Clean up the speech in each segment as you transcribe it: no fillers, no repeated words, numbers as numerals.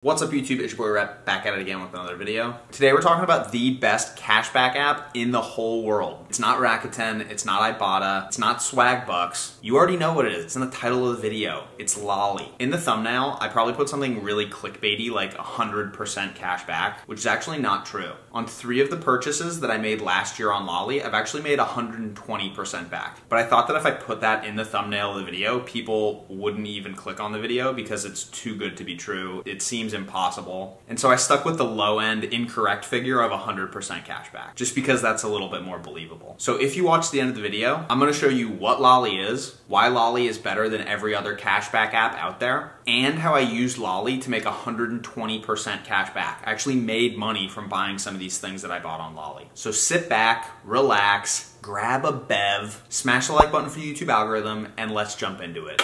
What's up YouTube, it's your boy Rep, back at it again with another video. Today we're talking about the best cashback app in the whole world. It's not Rakuten, it's not Ibotta, it's not Swagbucks. You already know what it is, it's in the title of the video. It's Lolli. In the thumbnail, I probably put something really clickbaity like 100% cashback, which is actually not true. On 3 of the purchases that I made last year on Lolli, I've actually made 120% back. But I thought that if I put that in the thumbnail of the video, people wouldn't even click on the video because it's too good to be true. It seems impossible. And so I stuck with the low end incorrect figure of 100% cashback, just because that's a little bit more believable. So if you watch the end of the video, I'm gonna show you what Lolli is, why Lolli is better than every other cashback app out there, and how I used Lolli to make 120% cashback. I actually made money from buying some of these things that I bought on Lolli. So sit back, relax, grab a bev, smash the like button for the YouTube algorithm, and let's jump into it.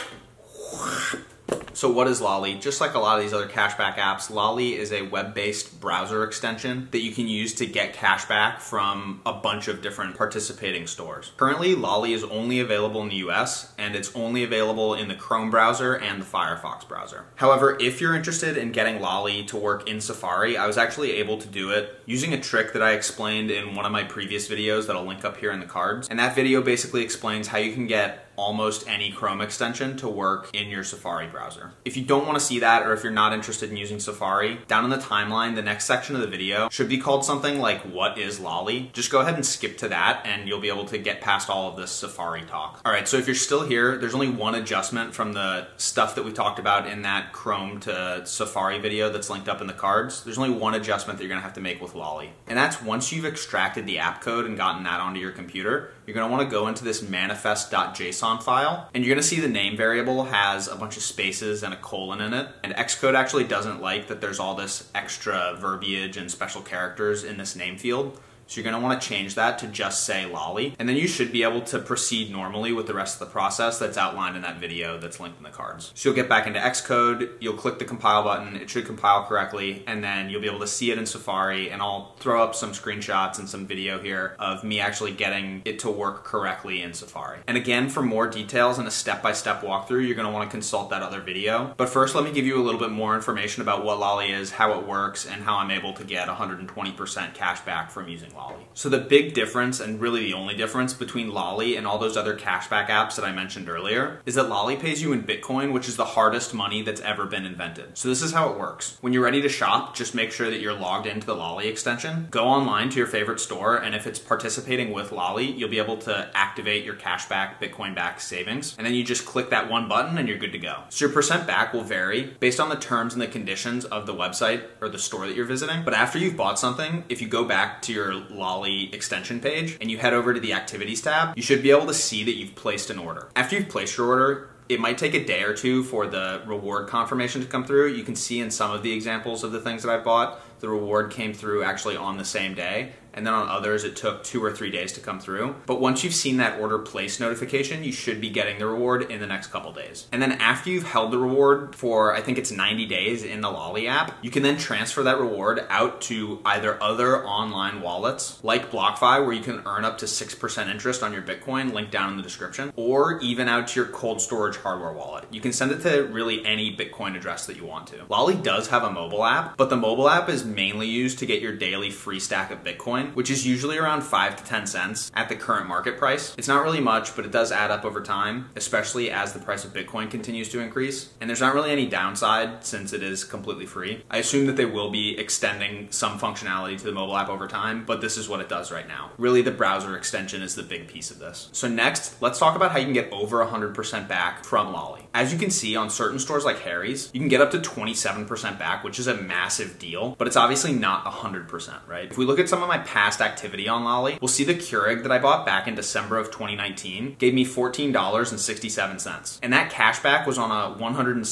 So what is Lolli? Just like a lot of these other cashback apps, Lolli is a web-based browser extension that you can use to get cashback from a bunch of different participating stores. Currently, Lolli is only available in the US, and it's only available in the Chrome browser and the Firefox browser. However, if you're interested in getting Lolli to work in Safari, I was actually able to do it using a trick that I explained in one of my previous videos that I'll link up here in the cards. And that video basically explains how you can get almost any Chrome extension to work in your Safari browser. If you don't want to see that, or if you're not interested in using Safari, down in the timeline, the next section of the video should be called something like "What is Lolli?" Just go ahead and skip to that and you'll be able to get past all of this Safari talk. All right, so if you're still here, there's only one adjustment from the stuff that we talked about in that Chrome to Safari video that's linked up in the cards. There's only one adjustment that you're gonna have to make with Lolli. And that's once you've extracted the app code and gotten that onto your computer, you're gonna wanna go into this manifest.json file, and you're gonna see the name variable has a bunch of spaces and a colon in it. And Xcode actually doesn't like that there's all this extra verbiage and special characters in this name field. So you're gonna wanna change that to just say Lolli, and then you should be able to proceed normally with the rest of the process that's outlined in that video that's linked in the cards. So you'll get back into Xcode, you'll click the compile button, it should compile correctly, and then you'll be able to see it in Safari, and I'll throw up some screenshots and some video here of me actually getting it to work correctly in Safari. And again, for more details and a step-by-step walkthrough, you're gonna wanna consult that other video. But first, let me give you a little bit more information about what Lolli is, how it works, and how I'm able to get 120% cash back from using Lolli. So the big difference, and really the only difference between Lolli and all those other cashback apps that I mentioned earlier, is that Lolli pays you in Bitcoin, which is the hardest money that's ever been invented. So this is how it works. When you're ready to shop, just make sure that you're logged into the Lolli extension. Go online to your favorite store, and if it's participating with Lolli, you'll be able to activate your cashback Bitcoin-backed savings. And then you just click that one button and you're good to go. So your percent back will vary based on the terms and the conditions of the website or the store that you're visiting. But after you've bought something, if you go back to your Lolli extension page and you head over to the activities tab, you should be able to see that you've placed an order. After you've placed your order, it might take a day or two for the reward confirmation to come through. You can see in some of the examples of the things that I bought, the reward came through actually on the same day. And then on others, it took 2 or 3 days to come through. But once you've seen that order placed notification, you should be getting the reward in the next couple days. And then after you've held the reward for, I think it's 90 days in the Lolli app, you can then transfer that reward out to either other online wallets, like BlockFi, where you can earn up to 6% interest on your Bitcoin, linked down in the description, or even out to your cold storage hardware wallet. You can send it to really any Bitcoin address that you want to. Lolli does have a mobile app, but the mobile app is mainly used to get your daily free stack of Bitcoin, which is usually around 5 to 10 cents at the current market price. It's not really much, but it does add up over time, especially as the price of Bitcoin continues to increase. And there's not really any downside since it is completely free. I assume that they will be extending some functionality to the mobile app over time, but this is what it does right now. Really, the browser extension is the big piece of this. So next, let's talk about how you can get over 100% back from Lolli. As you can see on certain stores like Harry's, you can get up to 27% back, which is a massive deal, but it's obviously not 100%, right? If we look at some of my past activity on Lolli, we'll see the Keurig that I bought back in December of 2019 gave me $14.67. And that cashback was on a $160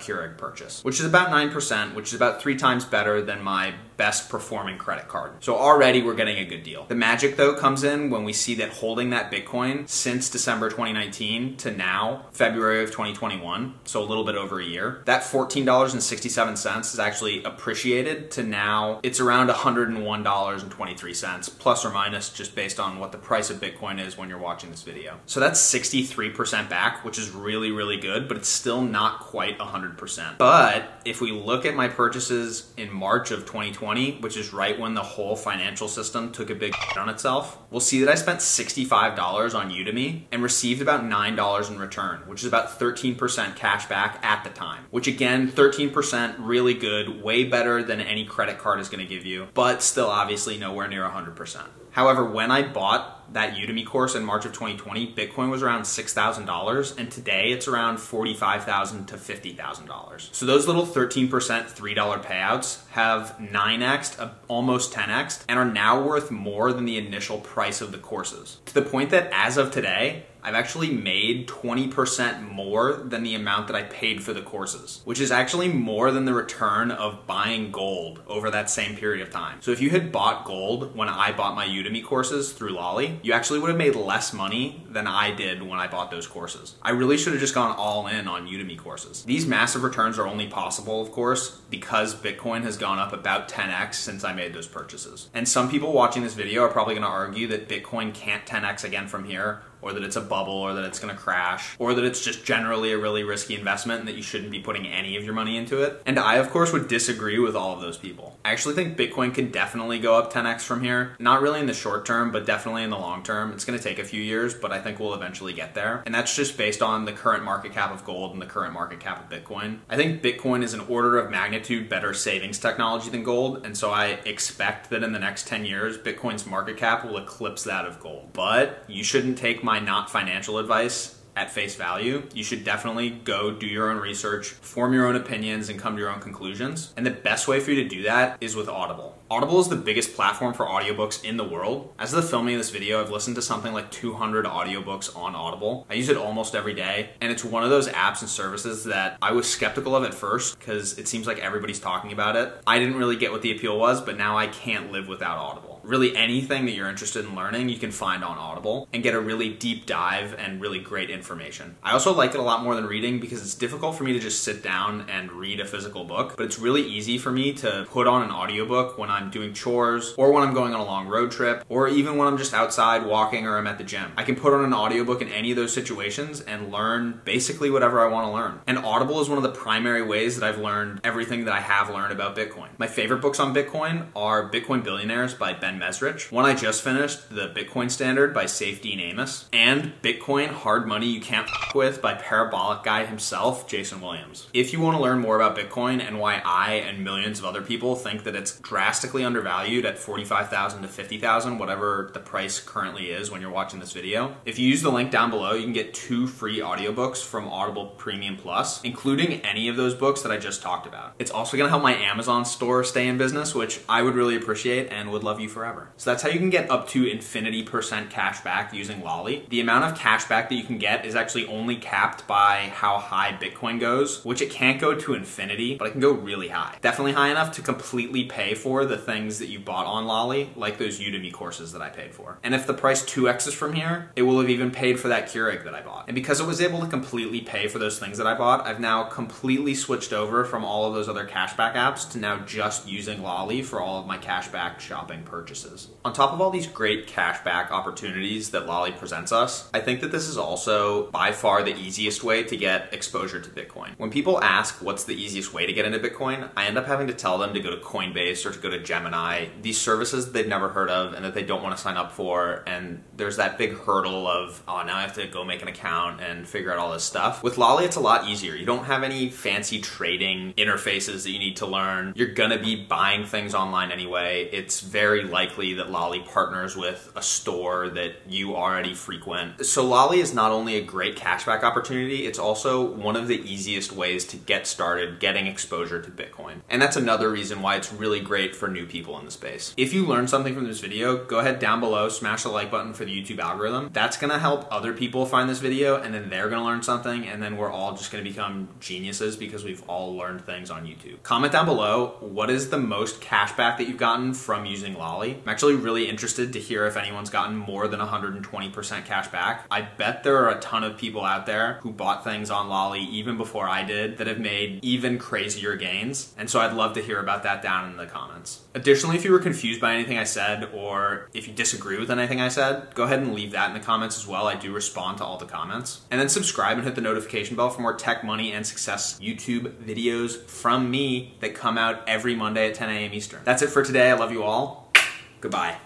Keurig purchase, which is about 9%, which is about 3 times better than my best performing credit card. So already we're getting a good deal. The magic though comes in when we see that holding that Bitcoin since December 2019 to now, February of 2021, so a little bit over a year, that $14.67 is actually appreciated to now it's around $101.23, plus or minus, just based on what the price of Bitcoin is when you're watching this video. So that's 63% back, which is really, really good, but it's still not quite 100%. But if we look at my purchases in March of 2020, which is right when the whole financial system took a big on itself, we'll see that I spent $65 on Udemy and received about $9 in return, which is about 13% cash back at the time, which again, 13% really good, way better than any credit card is going to give you, but still obviously nowhere near 100%. However, when I bought that Udemy course in March of 2020, Bitcoin was around $6,000, and today it's around $45,000 to $50,000. So those little 13% $3 payouts have 9x'd, almost 10x'd, and are now worth more than the initial price of the courses. To the point that as of today, I've actually made 20% more than the amount that I paid for the courses, which is actually more than the return of buying gold over that same period of time. So if you had bought gold when I bought my Udemy courses through Lolli, you actually would have made less money than I did when I bought those courses. I really should have just gone all in on Udemy courses. These massive returns are only possible, of course, because Bitcoin has gone up about 10x since I made those purchases. And some people watching this video are probably gonna argue that Bitcoin can't 10x again from here, or that it's a bubble, or that it's gonna crash, or that it's just generally a really risky investment and that you shouldn't be putting any of your money into it. And I, of course, would disagree with all of those people. I actually think Bitcoin can definitely go up 10x from here. Not really in the short term, but definitely in the long term. It's gonna take a few years, but I think we'll eventually get there. And that's just based on the current market cap of gold and the current market cap of Bitcoin. I think Bitcoin is an order of magnitude better savings technology than gold, and so I expect that in the next 10 years, Bitcoin's market cap will eclipse that of gold. But you shouldn't take my not financial advice at face value. You should definitely go do your own research, form your own opinions, and come to your own conclusions. And the best way for you to do that is with Audible. Audible is the biggest platform for audiobooks in the world. As of the filming of this video, I've listened to something like 200 audiobooks on Audible. I use it almost every day, and it's one of those apps and services that I was skeptical of at first because it seems like everybody's talking about it. I didn't really get what the appeal was, but now I can't live without Audible. Really anything that you're interested in learning, you can find on Audible and get a really deep dive and really great information. I also like it a lot more than reading because it's difficult for me to just sit down and read a physical book, but it's really easy for me to put on an audiobook when I'm doing chores, or when I'm going on a long road trip, or even when I'm just outside walking or I'm at the gym. I can put on an audiobook in any of those situations and learn basically whatever I want to learn. And Audible is one of the primary ways that I've learned everything that I have learned about Bitcoin. My favorite books on Bitcoin are Bitcoin Billionaires by Ben Mesrich, one I just finished, The Bitcoin Standard by Saif Dean Amos, and Bitcoin Hard Money You Can't F With by Parabolic Guy himself, Jason Williams. If you want to learn more about Bitcoin and why I and millions of other people think that it's drastically undervalued at $45,000 to $50,000, whatever the price currently is when you're watching this video, if you use the link down below, you can get 2 free audiobooks from Audible Premium Plus, including any of those books that I just talked about. It's also going to help my Amazon store stay in business, which I would really appreciate and would love you forever. So that's how you can get up to infinity% cash back using Lolli. The amount of cash back that you can get is actually only capped by how high Bitcoin goes, which it can't go to infinity, but it can go really high. Definitely high enough to completely pay for the things that you bought on Lolli, like those Udemy courses that I paid for. And if the price 2x's from here, it will have even paid for that Keurig that I bought. And because it was able to completely pay for those things that I bought, I've now completely switched over from all of those other cashback apps to now just using Lolli for all of my cashback shopping purchases. On top of all these great cashback opportunities that Lolli presents us, I think that this is also by far the easiest way to get exposure to Bitcoin. When people ask what's the easiest way to get into Bitcoin, I end up having to tell them to go to Coinbase or to go to Gemini, these services that they've never heard of and that they don't want to sign up for, and there's that big hurdle of, oh, now I have to go make an account and figure out all this stuff. With Lolli, it's a lot easier. You don't have any fancy trading interfaces that you need to learn. You're gonna be buying things online anyway. It's very light likely that Lolli partners with a store that you already frequent. So Lolli is not only a great cashback opportunity, it's also one of the easiest ways to get started getting exposure to Bitcoin. And that's another reason why it's really great for new people in the space. If you learned something from this video, go ahead down below, smash the like button for the YouTube algorithm. That's gonna help other people find this video, and then they're gonna learn something, and then we're all just gonna become geniuses because we've all learned things on YouTube. Comment down below, what is the most cashback that you've gotten from using Lolli? I'm actually really interested to hear if anyone's gotten more than 120% cash back. I bet there are a ton of people out there who bought things on Lolli even before I did that have made even crazier gains. And so I'd love to hear about that down in the comments. Additionally, if you were confused by anything I said, or if you disagree with anything I said, go ahead and leave that in the comments as well. I do respond to all the comments. And then subscribe and hit the notification bell for more tech, money, and success YouTube videos from me that come out every Monday at 10 a.m. Eastern. That's it for today. I love you all. Goodbye.